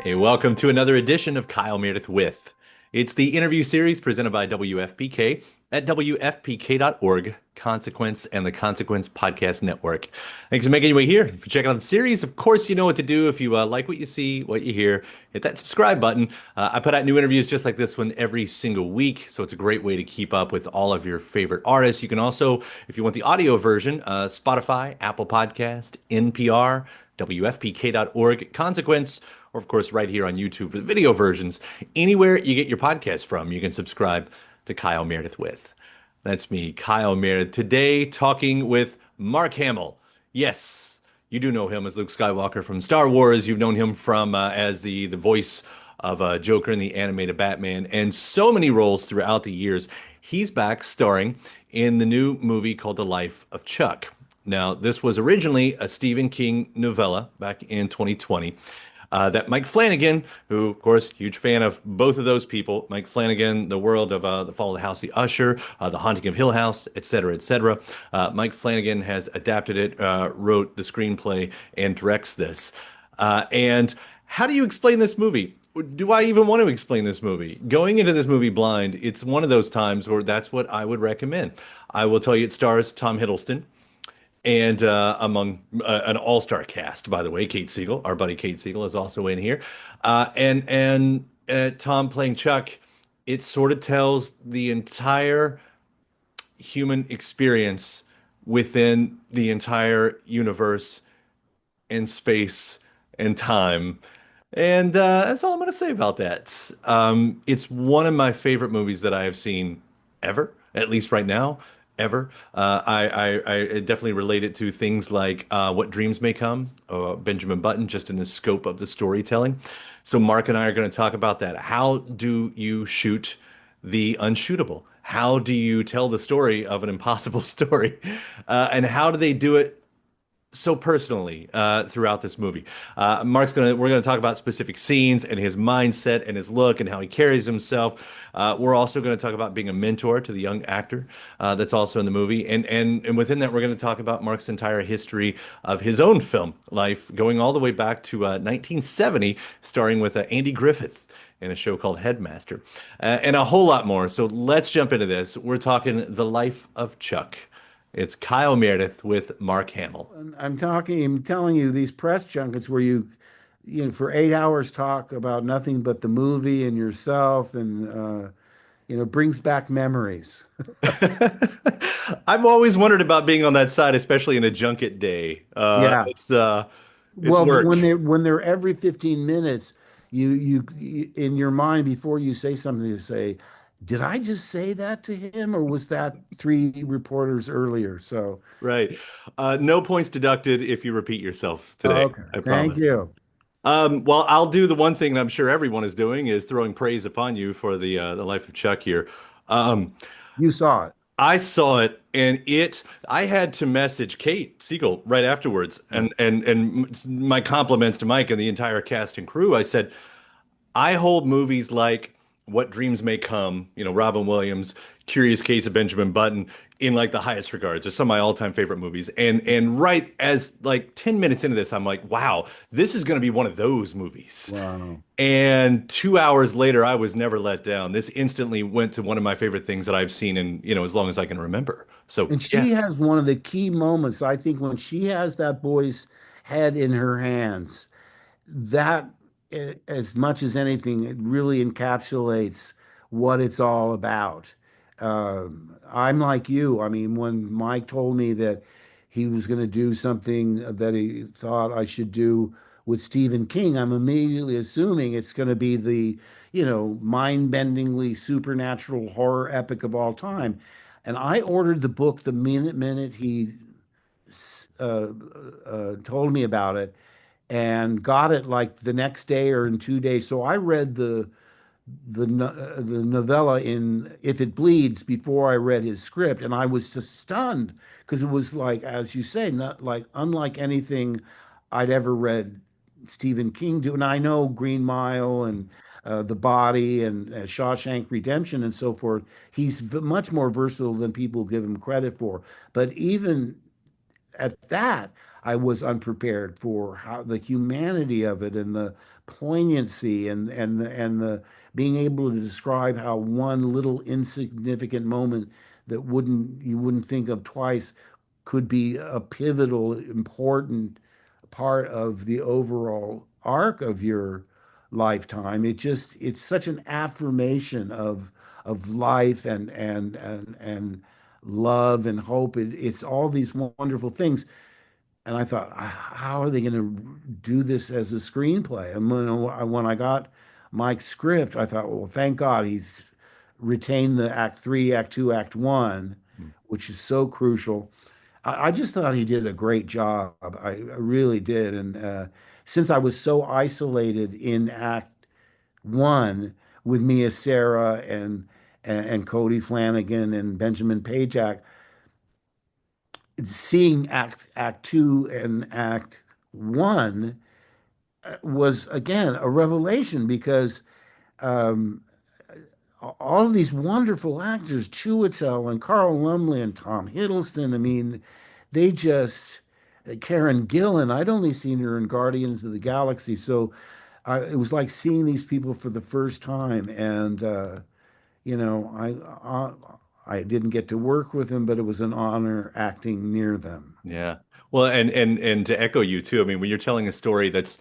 Hey, welcome to another edition of Kyle Meredith with. It's the interview series presented by WFPK at WFPK.org, Consequence, and the Consequence Podcast Network. Thanks for making your way here. If you check out the series, of course, you know what to do. If you like what you see, what you hear, hit that subscribe button. I put out new interviews just like this one every single week, so it's a great way to keep up with all of your favorite artists. You can also, if you want the audio version, Spotify, Apple Podcast, NPR, WFPK.org, Consequence, or of course right here on YouTube for the video versions. Anywhere you get your podcast from, you can subscribe to Kyle Meredith with. That's me, Kyle Meredith. Today, talking with Mark Hamill. Yes, you do know him as Luke Skywalker from Star Wars. You've known him from as the voice of Joker in the animated Batman, and so many roles throughout the years. He's back starring in the new movie called The Life of Chuck. Now, this was originally a Stephen King novella back in 2020 that Mike Flanagan, who, of course, huge fan of both of those people, Mike Flanagan, the world of The Fall of the House, The Usher, The Haunting of Hill House, etc., etc. Mike Flanagan has adapted it, wrote the screenplay, and directs this. And how do you explain this movie? Do I even want to explain this movie? Going into this movie blind, it's one of those times where that's what I would recommend. I will tell you it stars Tom Hiddleston and among an all-star cast, by the way. Kate Siegel, our buddy Kate Siegel, is also in here, and Tom playing Chuck. It sort of tells the entire human experience within the entire universe and space and time. And that's all I'm going to say about that. It's one of my favorite movies that I have seen ever, at least right now, ever. I definitely relate it to things like What Dreams May Come, Benjamin Button, just in the scope of the storytelling. So Mark and I are going to talk about that. How do you shoot the unshootable? How do you tell the story of an impossible story? And how do they do it so personally throughout this movie? We're gonna talk about specific scenes and his mindset and his look and how he carries himself. We're also going to talk about being a mentor to the young actor that's also in the movie, and within that, we're going to talk about Mark's entire history of his own film life, going all the way back to 1970, starring with Andy Griffith in a show called Headmaster, and a whole lot more. So let's jump into this. We're talking The Life of Chuck. It's Kyle Meredith with Mark Hamill. I'm telling you, these press junkets where for 8 hours talk about nothing but the movie and yourself, and brings back memories. I've always wondered about being on that side, especially in a junket day. Yeah. It's Well, but work. when they're every 15 minutes, you in your mind before you say something, you say, "Did I just say that to him, or was that three reporters earlier?" So, Right. No points deducted if you repeat yourself today. okay, I thank promise. you. Well, I'll do the one thing that I'm sure everyone is doing is throwing praise upon you for the Life of Chuck here. Um, You saw it. I saw it, and I had to message Kate Siegel right afterwards, Yeah. and my compliments to Mike and the entire cast and crew. I said, I hold movies like What Dreams May Come, Robin Williams, Curious Case of Benjamin Button in like the highest regards. They're some of my all-time favorite movies. And right as like 10 minutes into this, I'm like, wow, this is going to be one of those movies. Wow. And 2 hours later, I was never let down. This instantly went to one of my favorite things that I've seen in, as long as I can remember. So And yeah, she has one of the key moments, I think, when she has that boy's head in her hands. That, as much as anything, it really encapsulates what it's all about. I'm like you. I mean, when Mike told me that he was going to do something that he thought I should do with Stephen King, I'm immediately assuming it's going to be the, mind-bendingly supernatural horror epic of all time. And I ordered the book the minute he uh, told me about it, and got it like the next day or in 2 days. So I read the novella in If It Bleeds before I read his script, and I was just stunned because it was like, as you say, not like unlike anything I'd ever read Stephen King do. And I know Green Mile and The Body and Shawshank Redemption and so forth. He's much more versatile than people give him credit for. But even at that, I was unprepared for how the humanity of it and the poignancy and the being able to describe how one little insignificant moment that wouldn't you wouldn't think of twice could be a pivotal, important part of the overall arc of your lifetime. It's such an affirmation of life and love and hope. It's all these wonderful things. And I thought, how are they going to do this as a screenplay? And when I got Mike's script, I thought, well, thank God he's retained the act three, act two, act one, which is so crucial. I just thought he did a great job. I really did. And since I was so isolated in Act One with Mia Sarah and Cody Flanagan and Benjamin Pajak, seeing Act Two and Act One was again a revelation because um, all of these wonderful actors, Chiwetel and Carl Lumley and Tom Hiddleston. I mean, they just Karen Gillan. I'd only seen her in Guardians of the Galaxy, so it was like seeing these people for the first time. And you know, I didn't get to work with them, but it was an honor acting near them. Yeah. Well, and to echo you too, I mean, when you're telling a story that's,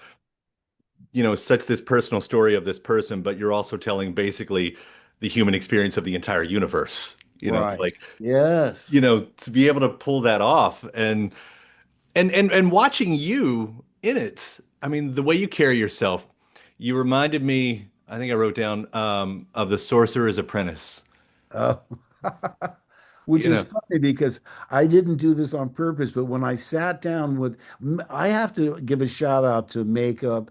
such this personal story of this person, but you're also telling basically the human experience of the entire universe, Right. like, Yes. to be able to pull that off and watching you in it, I mean, the way you carry yourself, you reminded me, I think I wrote down, of the Sorcerer's Apprentice. Oh. Which You is know, funny because I didn't do this on purpose, but when I sat down with, I have to give a shout out to makeup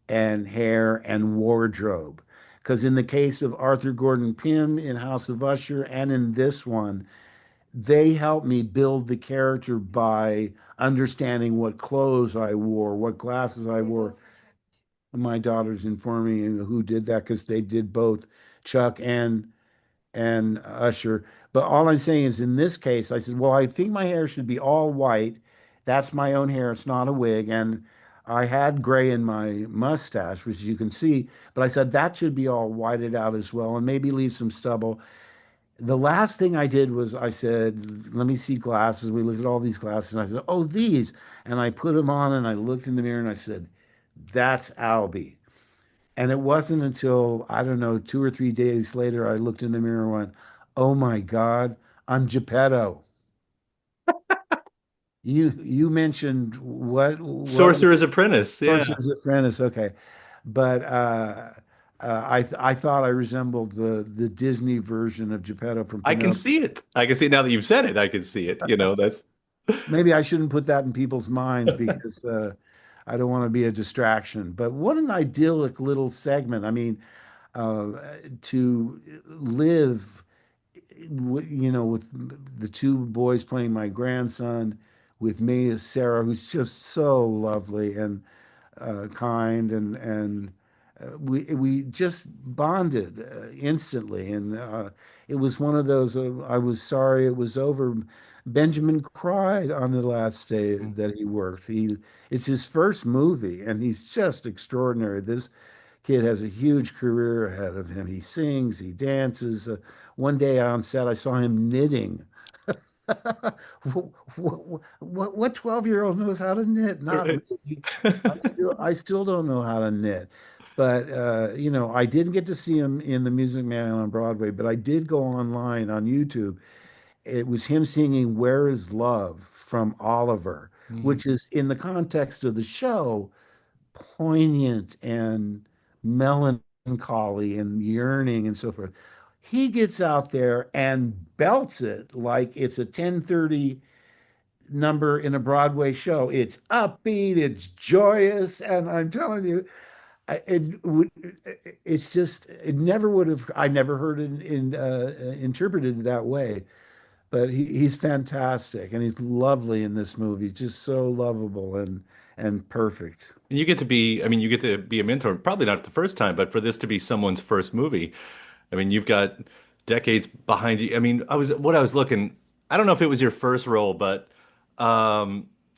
and hair and wardrobe. Because in the case of Arthur Gordon Pym in House of Usher and in this one, they helped me build the character by understanding what clothes I wore, what glasses I wore. My daughter's informing me who did that because they did both Chuck and Usher. But all I'm saying is, in this case, I said, well, I think my hair should be all white. That's my own hair. It's not a wig. And I had gray in my mustache, which you can see, but I said that should be all whited out as well and maybe leave some stubble. The last thing I did was I said, let me see glasses. We looked at all these glasses and I said, oh, these. And I put them on and I looked in the mirror and I said, that's Albie. And it wasn't until, I don't know, 2 or 3 days later, I looked in the mirror and went, oh my God, I'm Geppetto. You mentioned what Sorcerer's Apprentice. Yeah. Sorcerer's Apprentice, okay. But I thought I resembled the Disney version of Geppetto from I can Pinocchio. see it. I can see it now that you've said it. I can see it. That's Maybe I shouldn't put that in people's minds because I don't want to be a distraction. But what an idyllic little segment. I mean, uh, to live, with the two boys playing my grandson, with me as Sarah, who's just so lovely and kind, and we just bonded instantly, and it was one of those. I was sorry it was over. Benjamin cried on the last day that he worked. It's his first movie, and he's just extraordinary. This kid has a huge career ahead of him. He sings, he dances. One day on set, I saw him knitting. What 12-year-old knows how to knit? Not right. me. I still don't know how to knit. But I didn't get to see him in The Music Man on Broadway, but I did go online on YouTube. It was him singing Where is Love from Oliver, Mhm. which is in the context of the show poignant and melancholy and yearning and so forth. He gets out there and belts it like it's a 10:30 number in a Broadway show. It's upbeat, it's joyous, and I'm telling you, it's just it never would have. I never heard it interpreted that way. But he's fantastic and he's lovely in this movie, just so lovable and perfect. And you get to be, I mean, you get to be a mentor, probably not the first time, but for this to be someone's first movie, I mean, you've got decades behind you. I mean, what I was looking, I don't know if it was your first role, but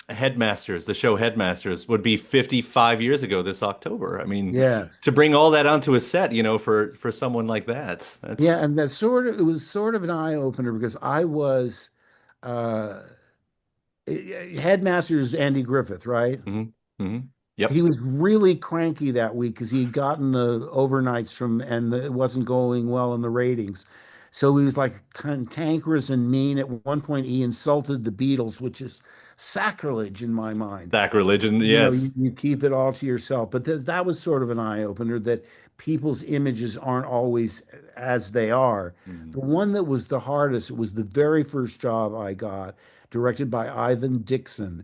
Headmasters, the show Headmasters, would be 55 years ago this October. I mean, to Yes. bring all that onto a set, for someone like that, Yeah, that's and that sort of it was sort of an eye opener because I was uh headmaster's Andy Griffith, right? hmm hmm He Yep. was really cranky that week because he'd gotten the overnights it wasn't going well in the ratings. So he was like cantankerous and mean. At one point, he insulted the Beatles, which is sacrilege in my mind. Sacrilege, and You know, you, yes. you keep it all to yourself. But that was sort of an eye opener that people's images aren't always as they are. Mhm. The one that was the hardest, it was the very first job I got, directed by Ivan Dixon.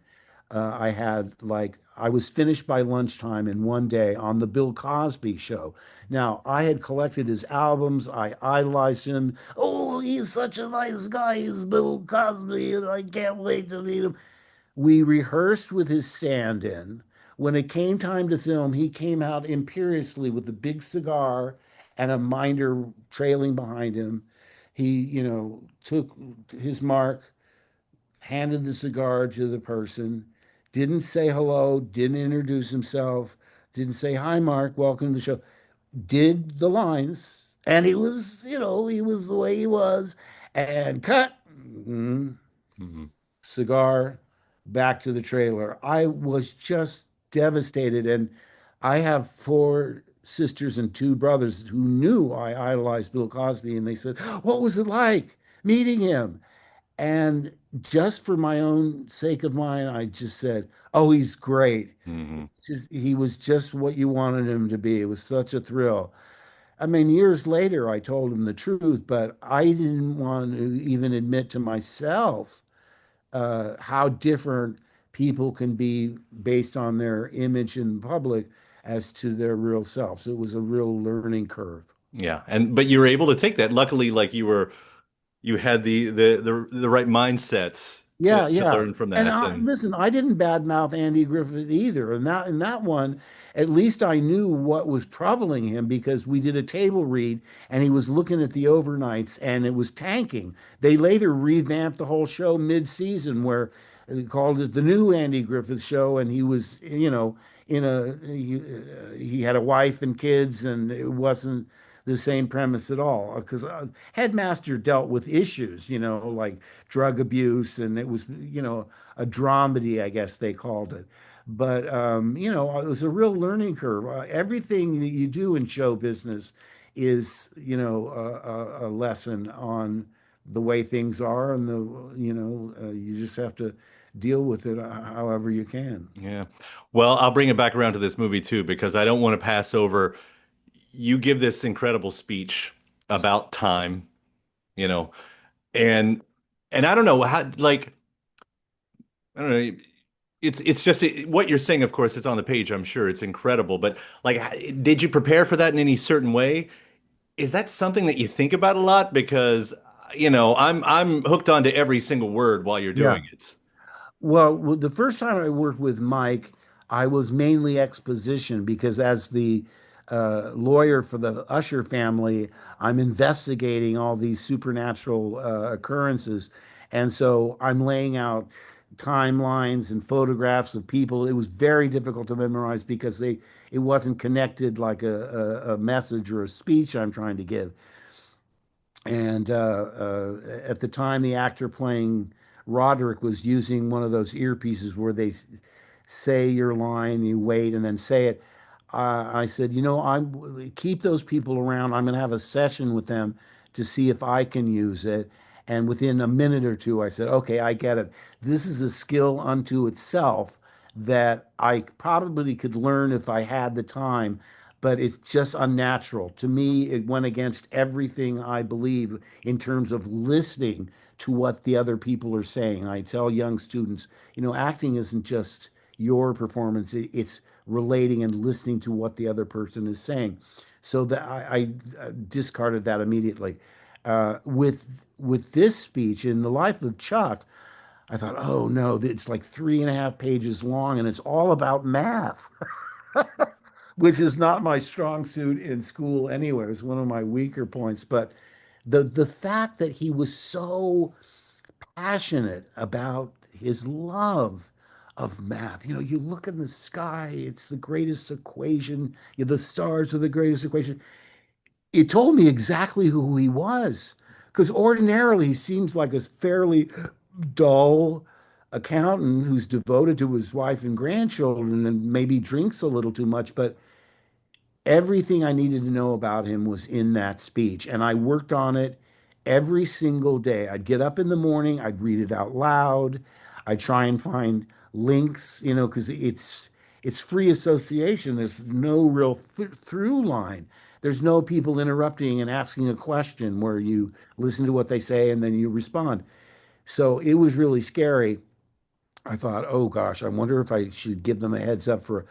I was finished by lunchtime in one day on the Bill Cosby show. Now, I had collected his albums, I idolized him. Oh, he's such a nice guy, he's Bill Cosby, and I can't wait to meet him. We rehearsed with his stand-in. When it came time to film, he came out imperiously with a big cigar and a minder trailing behind him. He, took his mark, handed the cigar to the person, didn't say hello, didn't introduce himself, didn't say, "Hi, Mark, welcome to the show." Did the lines, and he was the way he was, and cut. Mhm. Cigar, back to the trailer. I was just devastated. And I have four sisters and two brothers who knew I idolized Bill Cosby, and they said, "What was it like meeting him?" And just for my own sake of mine, I just said, "Oh, he's great. Mhm. He was just what you wanted him to be." It was such a thrill. I mean, years later, I told him the truth, but I didn't want to even admit to myself how different people can be based on their image in public as to their real selves. It was a real learning curve. Yeah, and but you were able to take that. Luckily, like you had the right mindsets Yeah, to yeah. learn from And that. And listen, I didn't badmouth Andy Griffith either. And that one, at least I knew what was troubling him because we did a table read and he was looking at the overnights and it was tanking. They later revamped the whole show mid-season where they called it the new Andy Griffith show, and he was, he had a wife and kids, and it wasn't the same premise at all because Headmaster dealt with issues, like drug abuse, and it was, a dramedy, I guess they called it. But it was a real learning curve. Everything that you do in show business is, a lesson on the way things are, and you just have to deal with it however you can. yeah, well, I'll bring it back around to this movie too because I don't want to pass over. You give this incredible speech about time, you know, and I don't know how like I don't know. It's just what you're saying. Of course, it's on the page. I'm sure it's incredible, but like, did you prepare for that in any certain way? Is that something that you think about a lot? Because I'm hooked onto every single word while you're doing Yeah. it. Well, the first time I worked with Mike, I was mainly exposition because as the lawyer for the Usher family, I'm investigating all these supernatural occurrences. And so I'm laying out timelines and photographs of people. It was very difficult to memorize because it wasn't connected like a message or a speech I'm trying to give. And at the time, the actor playing Roderick was using one of those earpieces where they say your line, you wait, and then say it. I said, I'm keep those people around. I'm going to have a session with them to see if I can use it. And within a minute or two, I said, okay, I get it. This is a skill unto itself that I probably could learn if I had the time, but it's just unnatural. To me, it went against everything I believe in terms of listening to what the other people are saying. I tell young students, acting isn't just your performance, it's relating and listening to what the other person is saying. So that I discarded that immediately. With this speech in the life of Chuck, I thought, oh no, it's like 3.5 pages long, and it's all about math, which is not my strong suit in school anyway. It's one of my weaker points. But the fact that he was so passionate about his love of math. You know, you look in the sky, it's the greatest equation. The stars are the greatest equation. It told me exactly who he was. Because ordinarily he seems like a fairly dull accountant who's devoted to his wife and grandchildren and maybe drinks a little too much. But everything I needed to know about him was in that speech. And I worked on it every single day. I'd get up in the morning, I'd read it out loud. I'd try and find links, because it's free association. There's no real through line. There's no people interrupting and asking a question where you listen to what they say and then you respond. So it was really scary. I thought, oh gosh, I wonder if I should give them a heads up for a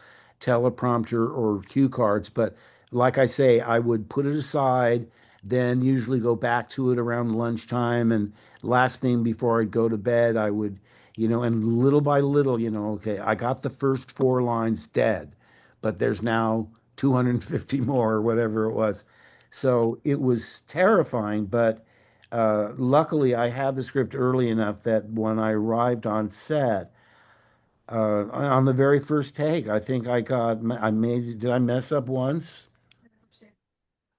teleprompter or cue cards. But like I say, I would put it aside, then usually go back to it around lunchtime. And last thing before I'd go to bed, I would, and little by little, okay, I got the first four lines dead, but there's now 250 more or whatever it was. So it was terrifying, but luckily, I had the script early enough that when I arrived on set, on the very first take, I think I made, did I mess up once?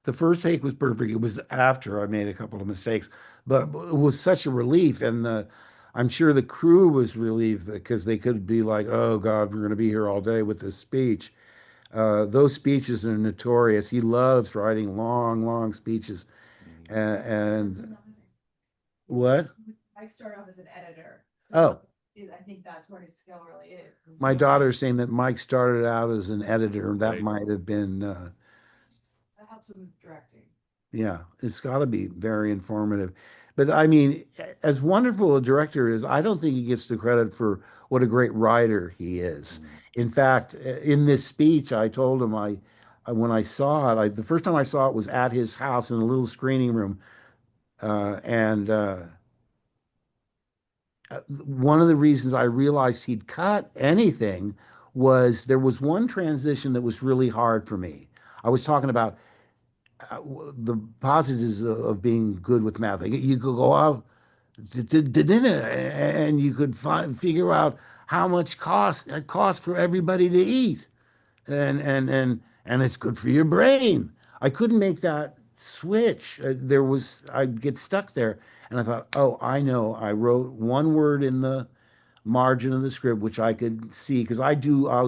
The first take was perfect. It was after I made a couple of mistakes, but it was such a relief. And I'm sure the crew was relieved because they could be like, oh God, we're going to be here all day with this speech. Those speeches are notorious. He loves writing long, long speeches. And what? Mike started off as an editor, Oh, so I think that's where his skill really is. my daughter's saying that Mike started out as an editor. That Right. might have been, That helps him with directing. yeah, it's got to be very informative. But I mean, as wonderful a director is, I don't think he gets the credit for what a great writer he is. Mm. In fact, in this speech, I told him when I saw it, the first time I saw it was at his house in a little screening room, and one of the reasons I realized he'd cut anything was there was one transition that was really hard for me. I was talking about the positives of being good with math. Like, you could go out to dinner and you could figure out how much it costs for everybody to eat, and it's good for your brain. I couldn't make that switch. I'd get stuck there, and I thought, oh, I know. I wrote one word in the margin of the script which I could see because I'll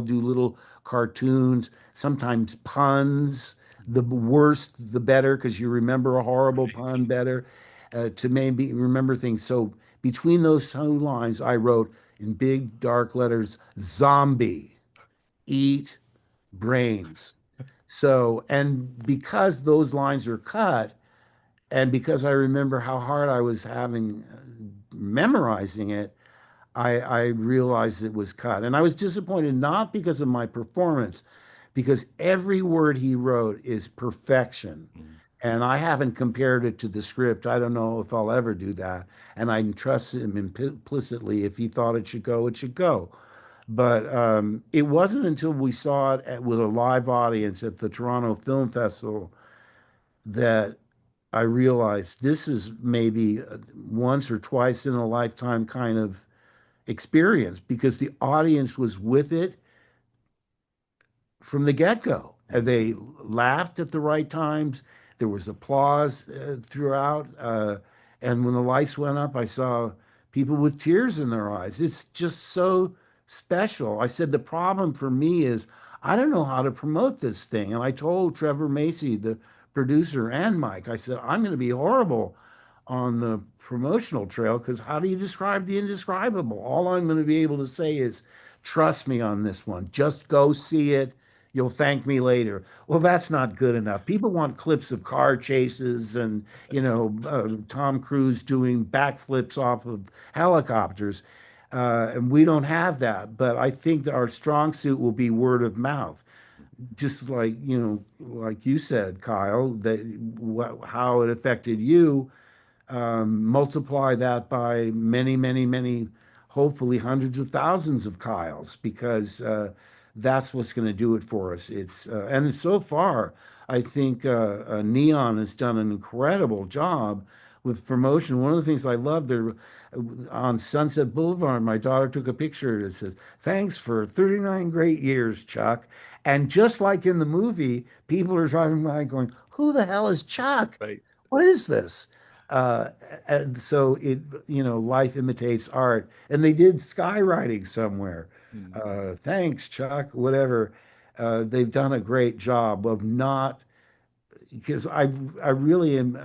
do little cartoons, sometimes puns. The worse, the better, because you remember a horrible pun better, to maybe remember things. So between those two lines, I wrote in big dark letters, zombie, eat brains. So, and because those lines are cut, and because I remember how hard I was having memorizing it, I realized it was cut. And I was disappointed not because of my performance, because every word he wrote is perfection. Mm. And I haven't compared it to the script. I don't know if I'll ever do that. And I trust him implicitly. If he thought it should go, it should go. But it wasn't until we saw it with a live audience at the Toronto Film Festival that I realized this is maybe once or twice in a lifetime kind of experience because the audience was with it from the get-go. And they laughed at the right times. There was applause throughout. And when the lights went up, I saw people with tears in their eyes. It's just so special. I said, the problem for me is I don't know how to promote this thing. And I told Trevor Macy, the producer, and Mike, I said, I'm going to be horrible on the promotional trail because how do you describe the indescribable? All I'm going to be able to say is, trust me on this one. Just go see it. You'll thank me later. Well, that's not good enough. People want clips of car chases and, Tom Cruise doing backflips off of helicopters. And we don't have that. But I think that our strong suit will be word of mouth. Just like, like you said, Kyle, how it affected you, multiply that by many, many, many, hopefully hundreds of thousands of Kyles, because that's what's going to do it for us. And so far, I think Neon has done an incredible job with promotion. One of the things I love, there on Sunset Boulevard, my daughter took a picture that says, "Thanks for 39 great years, Chuck." And just like in the movie, people are driving by going, "Who the hell is Chuck? Right. What is this?" Uh, and so it, life imitates art. And they did skywriting somewhere. Mm. Thanks, Chuck, whatever. They've done a great job of not, because I really am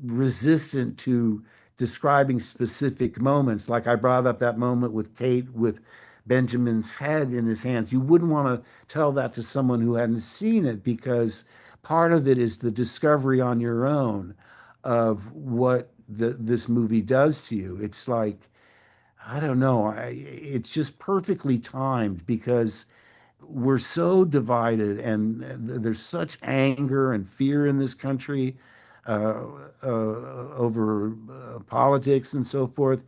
resistant to describing specific moments. Like I brought up that moment with Kate with Benjamin's head in his hands. You wouldn't want to tell that to someone who hadn't seen it, because part of it is the discovery on your own of what this movie does to you. It's like, I don't know, it's just perfectly timed, because we're so divided, and there's such anger and fear in this country uh, over politics and so forth.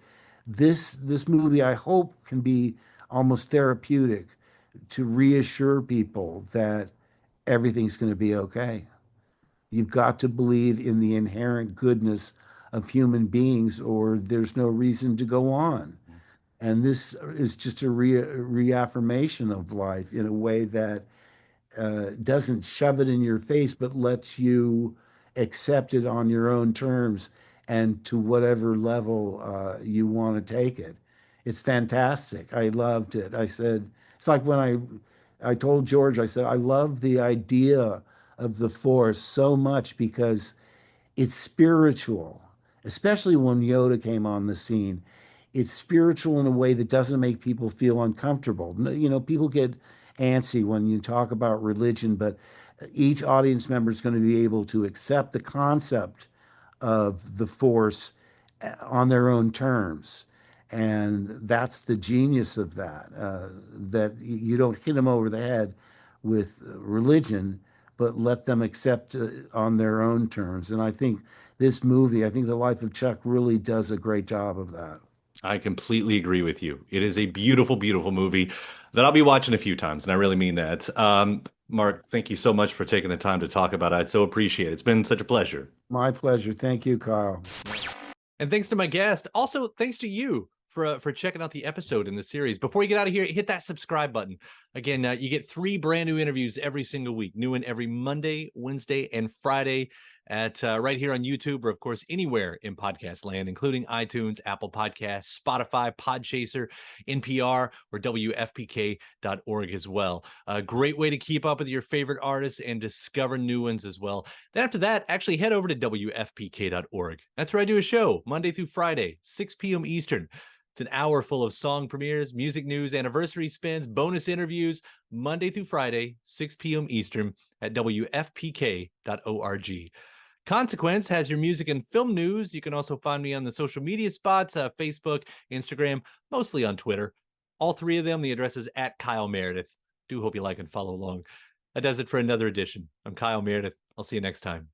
This movie, I hope, can be almost therapeutic to reassure people that everything's going to be okay. You've got to believe in the inherent goodness of human beings, or there's no reason to go on. And this is just a reaffirmation of life in a way that doesn't shove it in your face, but lets you accept it on your own terms and to whatever level you want to take it. It's fantastic. I loved it. I said, it's like when I told George, I said, I love the idea of the Force so much because it's spiritual, especially when Yoda came on the scene. It's spiritual in a way that doesn't make people feel uncomfortable. People get antsy when you talk about religion, but each audience member is going to be able to accept the concept of the Force on their own terms. And that's the genius of that, that you don't hit them over the head with religion, but let them accept on their own terms. And I think this movie, I think The Life of Chuck really does a great job of that. I completely agree with you. It is a beautiful, beautiful movie that I'll be watching a few times, and I really mean that. Mark, thank you so much for taking the time to talk about it. I so appreciate it. It's been such a pleasure. My pleasure. Thank you, Kyle. And thanks to my guest. Also, thanks to you for checking out the episode in the series. Before you get out of here, hit that subscribe button. Again, you get 3 brand new interviews every single week. New one every Monday, Wednesday, and Friday at right here on YouTube, or of course anywhere in podcast land, including iTunes, Apple Podcasts, Spotify, Podchaser, NPR, or WFPK.org as well. A great way to keep up with your favorite artists and discover new ones as well. Then after that, actually head over to WFPK.org. That's where I do a show Monday through Friday, 6 p.m. Eastern. It's an hour full of song premieres, music news, anniversary spins, bonus interviews, Monday through Friday, 6 p.m. Eastern at WFPK.org. Consequence has your music and film news. You can also find me on the social media spots, Facebook, Instagram, mostly on Twitter. All 3 of them, the address is at Kyle Meredith. Do hope you like and follow along. That does it for another edition. I'm Kyle Meredith. I'll see you next time.